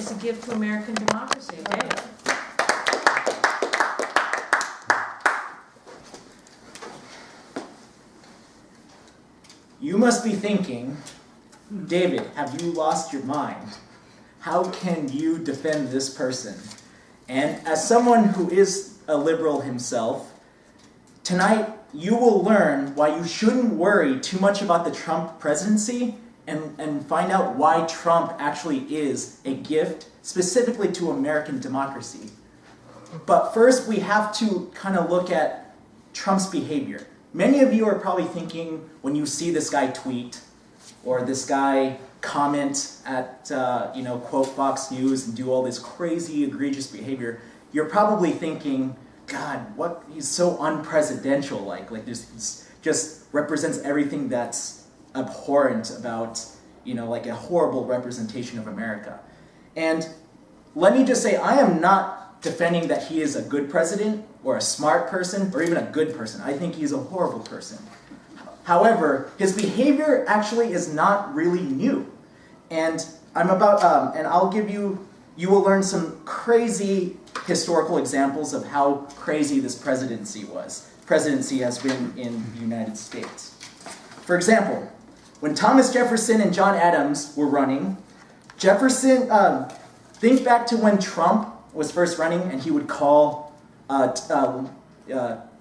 is a gift to American democracy. Dave. You must be thinking, David, have you lost your mind? How can you defend this person? And as someone who is a liberal himself, tonight you will learn why you shouldn't worry too much about the Trump presidency and find out why Trump actually is a gift specifically to American democracy. But first we have to kind of look at Trump's behavior. Many of you are probably thinking when you see this guy tweet or this guy comment at, quote Fox News and do all this crazy, egregious behavior, you're probably thinking, God, he's so unpresidential, like this just represents everything that's abhorrent about, like a horrible representation of America. And let me just say, I am not defending that he is a good president or a smart person or even a good person. I think he's a horrible person. However, his behavior actually is not really new. And I'll give you will learn some crazy historical examples of how crazy this presidency has been in the United States. For example, when Thomas Jefferson and John Adams were running, Jefferson, think back to when Trump was first running and he would call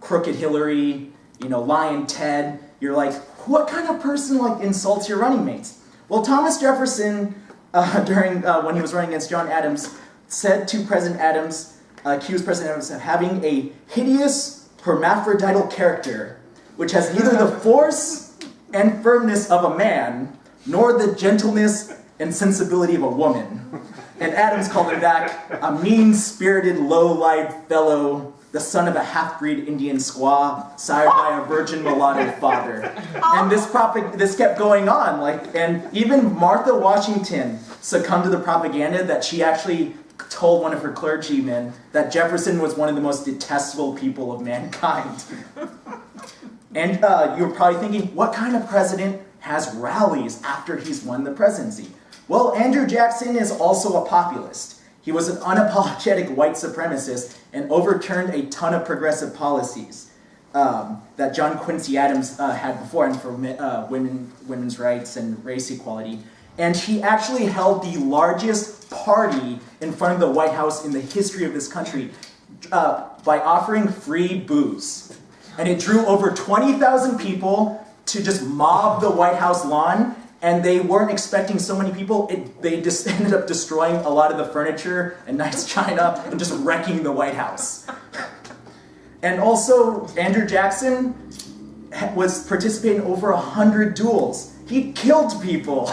crooked Hillary, lying Ted. You're like, what kind of person insults your running mates? Well, Thomas Jefferson, when he was running against John Adams, said to President Adams, accused President Adams of having a hideous hermaphroditical character, which has neither the force and firmness of a man, nor the gentleness and sensibility of a woman. And Adams called him back a mean-spirited, low-lived fellow, the son of a half-breed Indian squaw, sired by a virgin mulatto father. And this kept going on, and even Martha Washington succumbed to the propaganda that she actually told one of her clergymen that Jefferson was one of the most detestable people of mankind. And you're probably thinking, what kind of president has rallies after he's won the presidency? Well, Andrew Jackson is also a populist. He was an unapologetic white supremacist and overturned a ton of progressive policies that John Quincy Adams had before, and for women's rights and race equality. And he actually held the largest party in front of the White House in the history of this country by offering free booze. And it drew over 20,000 people to just mob the White House lawn. And they weren't expecting so many people. They just ended up destroying a lot of the furniture and nice china and just wrecking the White House. And also, Andrew Jackson was participating in over 100 duels. He killed people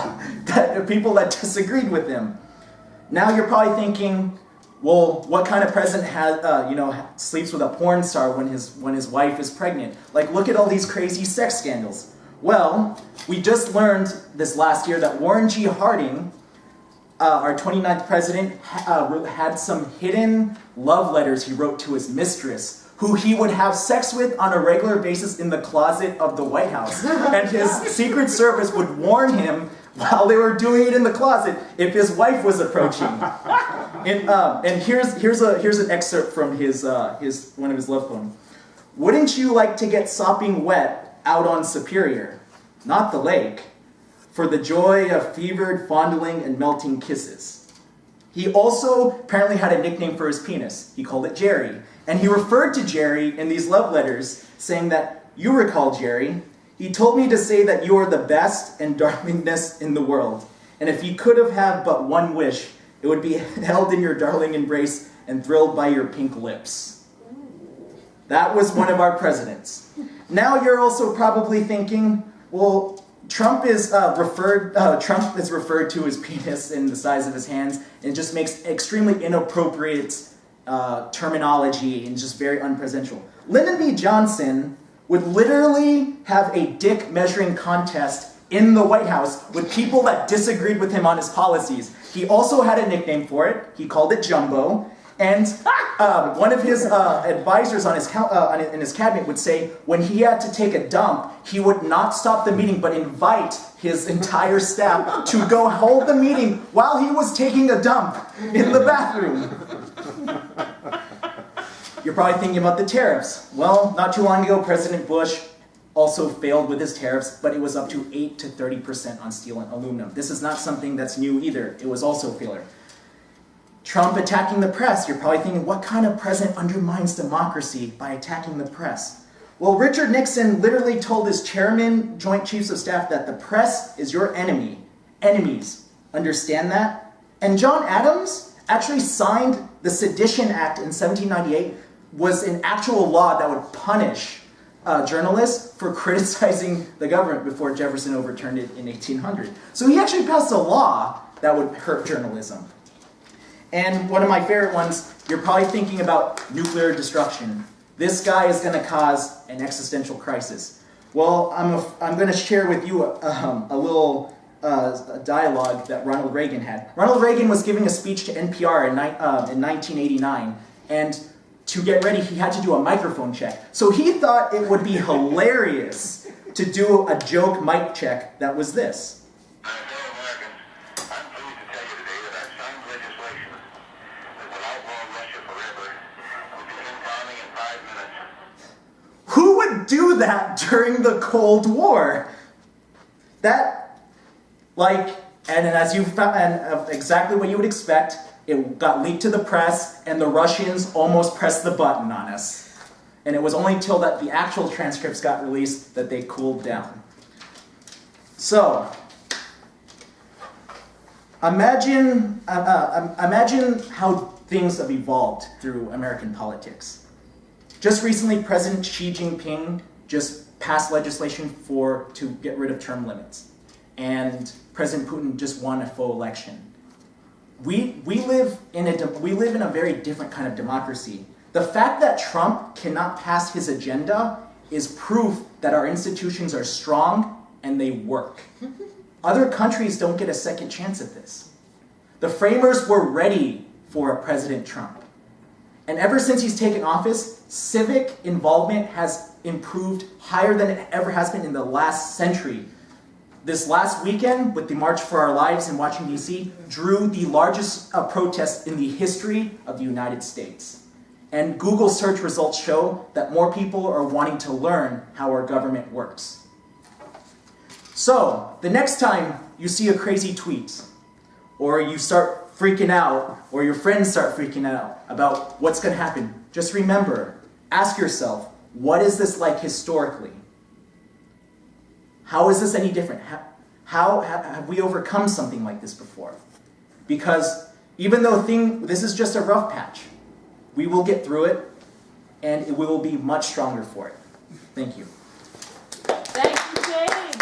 that disagreed with him. Now you're probably thinking, well, what kind of president sleeps with a porn star when his wife is pregnant? Look at all these crazy sex scandals. Well, we just learned this last year that Warren G. Harding, our 29th president, had some hidden love letters he wrote to his mistress, who he would have sex with on a regular basis in the closet of the White House. And his Secret Service would warn him while they were doing it in the closet if his wife was approaching. And here's an excerpt from one of his love poems. Wouldn't you like to get sopping wet out on Superior, not the lake, for the joy of fevered fondling and melting kisses? He also apparently had a nickname for his penis. He called it Jerry. And he referred to Jerry in these love letters, saying that, you recall Jerry, he told me to say that you are the best and darlingest in the world. And if he could have had but one wish, it would be held in your darling embrace and thrilled by your pink lips. That was one of our presidents. Now you're also probably thinking, well, Trump is referred to his penis and the size of his hands, and just makes extremely inappropriate terminology and just very unpresidential. Lyndon B. Johnson would literally have a dick measuring contest in the White House with people that disagreed with him on his policies. He also had a nickname for it. He called it Jumbo. And one of his advisors in his cabinet would say when he had to take a dump, he would not stop the meeting but invite his entire staff to go hold the meeting while he was taking a dump in the bathroom. You're probably thinking about the tariffs. Well, not too long ago, President Bush also failed with his tariffs, but it was up to 8 to 30% on steel and aluminum. This is not something that's new either. It was also a failure. Trump attacking the press. You're probably thinking, what kind of president undermines democracy by attacking the press? Well, Richard Nixon literally told his chairman, Joint Chiefs of Staff, that the press is your enemy. Enemies. Understand that? And John Adams actually signed the Sedition Act in 1798, was an actual law that would punish journalists for criticizing the government before Jefferson overturned it in 1800. So he actually passed a law that would hurt journalism. And one of my favorite ones, you're probably thinking about nuclear destruction. This guy is going to cause an existential crisis. Well, I'm going to share with you a little dialogue that Ronald Reagan had. Ronald Reagan was giving a speech to NPR in 1989, and to get ready, he had to do a microphone check. So he thought it would be hilarious to do a joke mic check that was this. Who would do that during the Cold War? That, and as you found, and exactly what you would expect, it got leaked to the press, and the Russians almost pressed the button on us. And it was only until that the actual transcripts got released that they cooled down. So, imagine how things have evolved through American politics. Just recently, President Xi Jinping just passed legislation to get rid of term limits. And President Putin just won a full election. We live in a very different kind of democracy. The fact that Trump cannot pass his agenda is proof that our institutions are strong and they work. Other countries don't get a second chance at this. The framers were ready for a President Trump. And ever since he's taken office, civic involvement has improved higher than it ever has been in the last century. This last weekend, with the March for Our Lives in Washington, D.C., drew the largest protest in the history of the United States. And Google search results show that more people are wanting to learn how our government works. So, the next time you see a crazy tweet, or you start freaking out, or your friends start freaking out about what's going to happen, just remember, ask yourself, what is this like historically? How is this any different? How have we overcome something like this before? Because even though this is just a rough patch, we will get through it, and we will be much stronger for it. Thank you. Thank you, James.